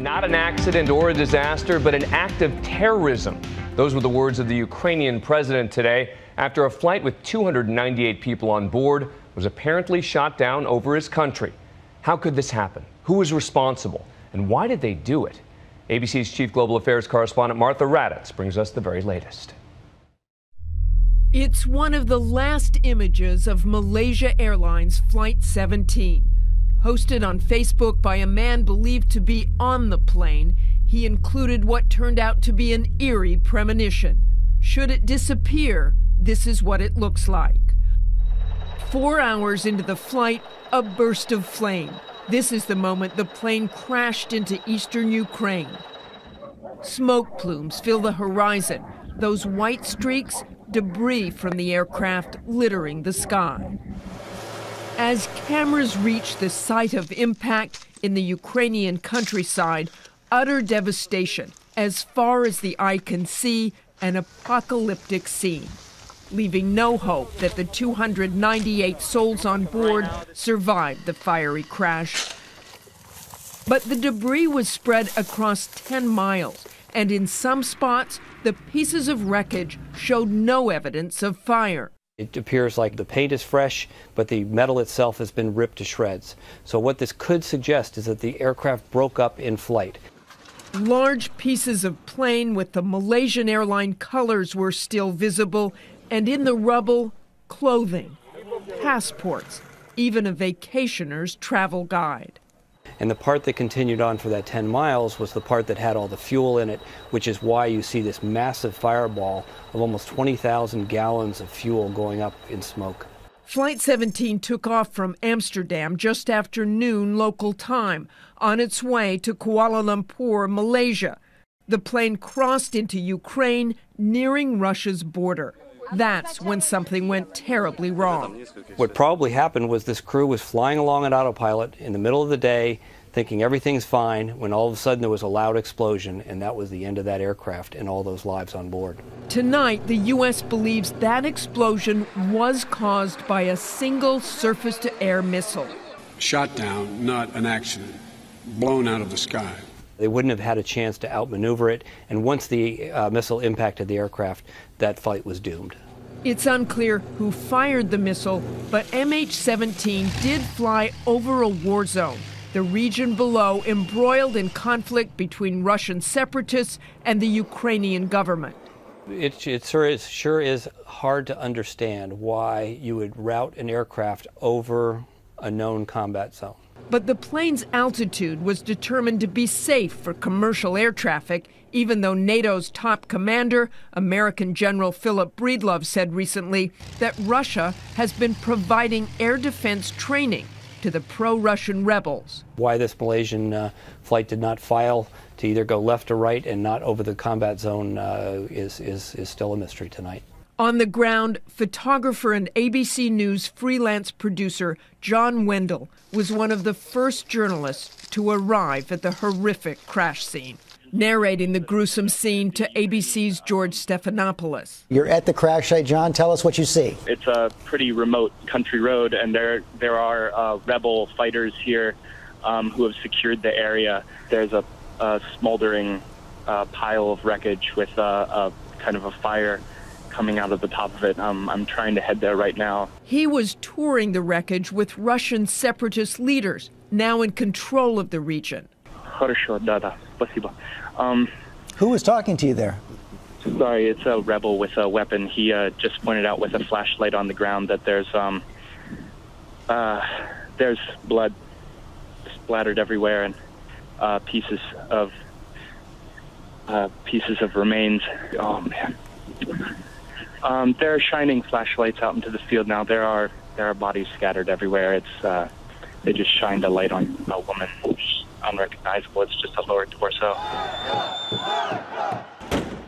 Not an accident or a disaster, but an act of terrorism. Those were the words of the Ukrainian president today after a flight with 298 people on board was apparently shot down over his country. How could this happen? Who was responsible? And why did they do it? ABC's chief global affairs correspondent Martha Raddatz brings us the very latest. It's one of the last images of Malaysia Airlines Flight 17. Posted on Facebook by a man believed to be on the plane, he included what turned out to be an eerie premonition. Should it disappear, this is what it looks like. 4 hours into the flight, a burst of flame. This is the moment the plane crashed into eastern Ukraine. Smoke plumes fill the horizon. Those white streaks, debris from the aircraft littering the sky. As cameras reach the site of impact in the Ukrainian countryside, utter devastation, as far as the eye can see, an apocalyptic scene, leaving no hope that the 298 souls on board survived the fiery crash. But the debris was spread across 10 miles, and in some spots, the pieces of wreckage showed no evidence of fire. It appears like the paint is fresh, but the metal itself has been ripped to shreds. So what this could suggest is that the aircraft broke up in flight. Large pieces of plane with the Malaysian airline colors were still visible, and in the rubble, clothing, passports, even a vacationer's travel guide. And the part that continued on for that 10 miles was the part that had all the fuel in it, which is why you see this massive fireball of almost 20,000 gallons of fuel going up in smoke. Flight 17 took off from Amsterdam just after noon local time, on its way to Kuala Lumpur, Malaysia. The plane crossed into Ukraine, nearing Russia's border. That's when something went terribly wrong. What probably happened was this crew was flying along on autopilot in the middle of the day, thinking everything's fine, when all of a sudden there was a loud explosion, and that was the end of that aircraft and all those lives on board. Tonight, the U.S. believes that explosion was caused by a single surface-to-air missile. Shot down, not an accident, blown out of the sky. They wouldn't have had a chance to outmaneuver it, and once the missile impacted the aircraft, that flight was doomed. It's unclear who fired the missile, but MH17 did fly over a war zone, the region below embroiled in conflict between Russian separatists and the Ukrainian government. It sure is hard to understand why you would route an aircraft over a known combat zone. But the plane's altitude was determined to be safe for commercial air traffic, even though NATO's top commander, American General Philip Breedlove, said recently that Russia has been providing air defense training to the pro-Russian rebels. Why this Malaysian flight did not file to either go left or right and not over the combat zone is still a mystery tonight. On the ground, photographer and ABC News freelance producer John Wendell was one of the first journalists to arrive at the horrific crash scene, narrating the gruesome scene to ABC's George Stephanopoulos. You're at the crash site, John. Tell us what you see. It's a pretty remote country road, and there are rebel fighters here who have secured the area. There's a smoldering pile of wreckage with a kind of a fire coming out of the top of it. I'm trying to head there right now. He was touring the wreckage with Russian separatist leaders, now in control of the region. Who was talking to you there? Sorry, it's a rebel with a weapon. He just pointed out with a flashlight on the ground that there's blood splattered everywhere and pieces of remains. Oh man. There are shining flashlights out into the field now. There are bodies scattered everywhere. They just shined a light on a woman. She's unrecognizable. It's just a lower torso.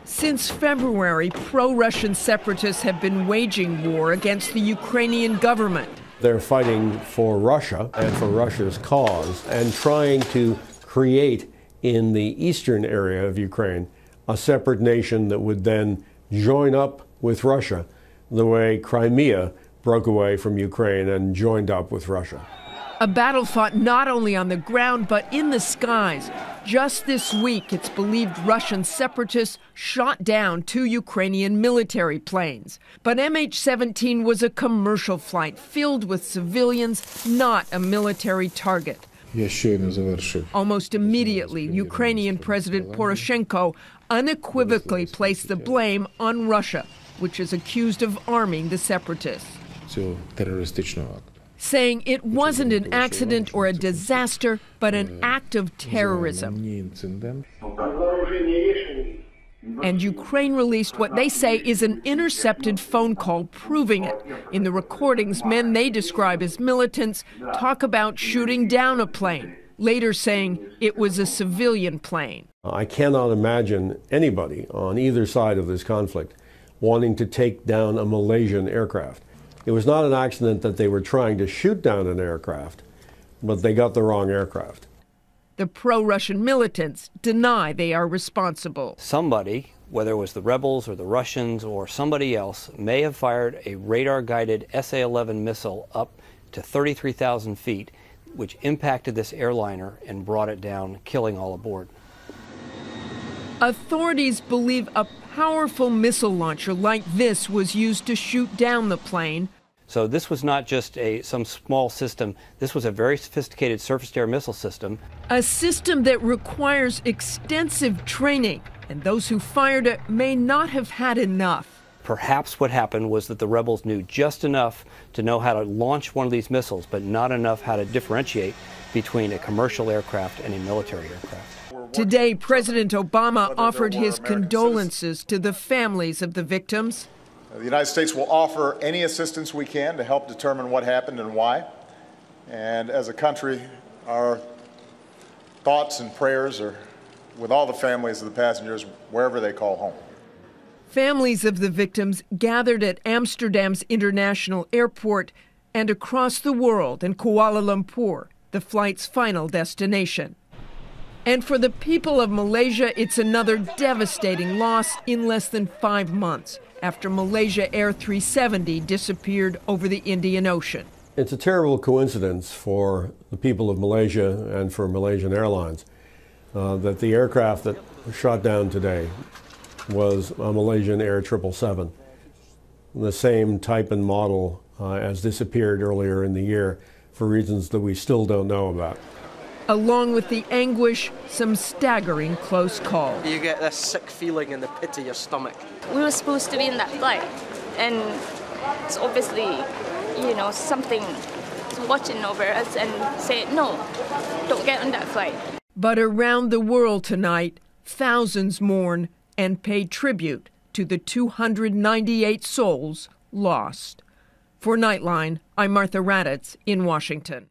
Since February, pro-Russian separatists have been waging war against the Ukrainian government. They're fighting for Russia and for Russia's cause and trying to create in the eastern area of Ukraine a separate nation that would then join up with Russia the way Crimea broke away from Ukraine and joined up with Russia. A battle fought not only on the ground, but in the skies. Just this week, it's believed Russian separatists shot down 2 Ukrainian military planes. But MH17 was a commercial flight filled with civilians, not a military target. Almost immediately, Ukrainian President Poroshenko unequivocally placed the blame on Russia, which is accused of arming the separatists, saying it wasn't an accident or a disaster, but an act of terrorism. And Ukraine released what they say is an intercepted phone call proving it. In the recordings, men they describe as militants talk about shooting down a plane, later saying it was a civilian plane. I cannot imagine anybody on either side of this conflict wanting to take down a Malaysian aircraft. It was not an accident that they were trying to shoot down an aircraft, but they got the wrong aircraft. The pro-Russian militants deny they are responsible. Somebody, whether it was the rebels or the Russians or somebody else, may have fired a radar-guided SA-11 missile up to 33,000 feet, which impacted this airliner and brought it down, killing all aboard. Authorities believe a powerful missile launcher like this was used to shoot down the plane. So this was not just some small system. This was a very sophisticated surface-to-air missile system. A system that requires extensive training, and those who fired it may not have had enough. Perhaps what happened was that the rebels knew just enough to know how to launch one of these missiles, but not enough how to differentiate between a commercial aircraft and a military aircraft. Today, President Obama offered his condolences to the families of the victims. The United States will offer any assistance we can to help determine what happened and why. And as a country, our thoughts and prayers are with all the families of the passengers, wherever they call home. Families of the victims gathered at Amsterdam's International Airport and across the world in Kuala Lumpur, the flight's final destination. And for the people of Malaysia, it's another devastating loss in less than 5 months after Malaysia Air 370 disappeared over the Indian Ocean. It's a terrible coincidence for the people of Malaysia and for Malaysian Airlines that the aircraft that was shot down today was a Malaysian Air 777, the same type and model as disappeared earlier in the year for reasons that we still don't know about. Along with the anguish, some staggering close calls. You get this sick feeling in the pit of your stomach. We were supposed to be in that flight, and it's obviously, something watching over us and saying, no, don't get on that flight. But around the world tonight, thousands mourn and pay tribute to the 298 souls lost. For Nightline, I'm Martha Raddatz in Washington.